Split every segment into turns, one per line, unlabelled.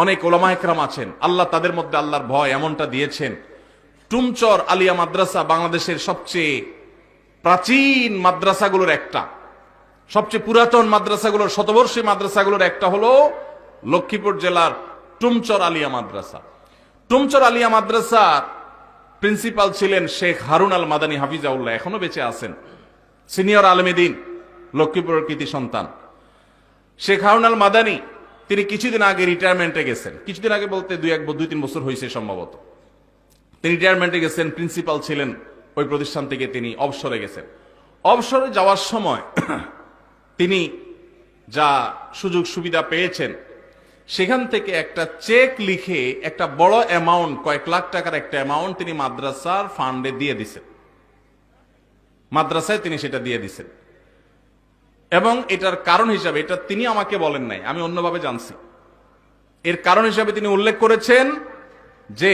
অনেক ওলামা ইকরাম আছেন, আল্লাহ তাদের মধ্যে আল্লাহর ভয় এমনটা দিয়েছেন। টুমচর আলিয়া মাদ্রাসা বাংলাদেশের সবচেয়ে প্রাচীন মাদ্রাসাগুলোর একটা, সবচেয়ে পুরাতন মাদ্রাসাগুলোর, শতবর্ষী মাদ্রাসাগুলোর একটা হলো লক্ষ্মীপুর জেলার টুমচর আলিয়া মাদ্রাসা। টুমচর আলিয়া মাদ্রাসার প্রিন্সিপাল ছিলেন শেখ হারুন আল মাদানী হাফিজাউল্লাহ, এখনো বেঁচে আছেন, সিনিয়র আলেমে দ্বীন, লক্ষ্মীপুরের কৃতি সন্তান। শেখ হারুন আল মাদানী তিনি কিছুদিন আগে রিটায়ারমেন্টে গেছেন, কিছুদিন আগে বলতে 2-3 বছর হয়েছে সম্ভবত। তিনি রিটায়ারমেন্টে গেছেন, প্রিন্সিপাল ছিলেন ওই প্রতিষ্ঠান থেকে, তিনি অবসরে গেছেন। অবসরে যাওয়ার সময় তিনি যা সুযোগ সুবিধা পেয়েছেন সেখান থেকে একটা চেক লিখে একটা বড় অ্যামাউন্ট, কয়েক লাখ টাকার একটা অ্যামাউন্ট তিনি মাদ্রাসার ফান্ডে দিয়ে দিছেন, মাদ্রাসায় তিনি সেটা দিয়ে দিছেন। এবং এটার কারণ হিসাবে, এটা তিনি আমাকে বলেন নাই, আমি অন্যভাবে জানছি, এর কারণ হিসাবে তিনি উল্লেখ করেছেন যে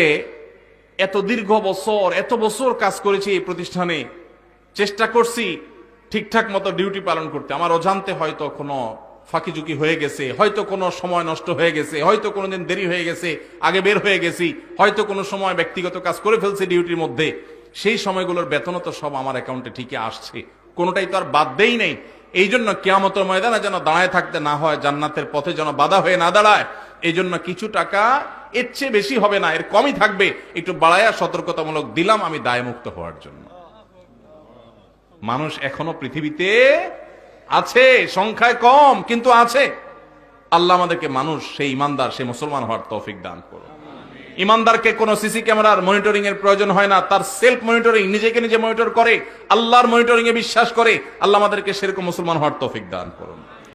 এত দীর্ঘ বছর, এত বছর কাজ করেছি এই প্রতিষ্ঠানে, চেষ্টা করছি ঠিকঠাক মতো ডিউটি পালন করতে, আমার অজান্তে হয়তো কোনো ফাঁকিঝুঁকি হয়ে গেছে, হয়তো কোনো সময় নষ্ট হয়ে গেছে, হয়তো কোনোদিন দেরি হয়ে গেছে, আগে বের হয়ে গেছি, হয়তো কোনো সময় ব্যক্তিগত কাজ করে ফেলছে ডিউটির মধ্যে, সেই সময়গুলোর বেতনও তো সব আমার অ্যাকাউন্টে ঠিকই আসছে, কোনোটাই তো আর বাদ দেই নেই। এই জন্য কিয়ামতের ময়দানে যেন দাঁড়ায় থাকতে না হয়, জান্নাতের পথে যেন বাধা হয়ে না দাঁড়ায়, এই জন্য কিছু টাকা, এর চেয়ে বেশি হবে না, এর কমই থাকবে, একটু বাড়ায়া সতর্কতামূলক দিলাম আমি দায়মুক্ত হওয়ার জন্য। মানুষ এখনো পৃথিবীতে আছে, সংখ্যায় কম কিন্তু আছে। আল্লাহ আমাদেরকে মানুষ, সেই ইমানদার, সেই মুসলমান হওয়ার তৌফিক দান করুন। ইমানদারকে কোনো সিসি ক্যামেরার মনিটরিং এর প্রয়োজন হয় না, তার সেলফ মনিটরিং, নিজেকে নিজে মনিটর করে, আল্লাহর মনিটরিং এ বিশ্বাস করে। আল্লাহ আমাদেরকে সেরকম মুসলমান হওয়ার তৌফিক দান করুন।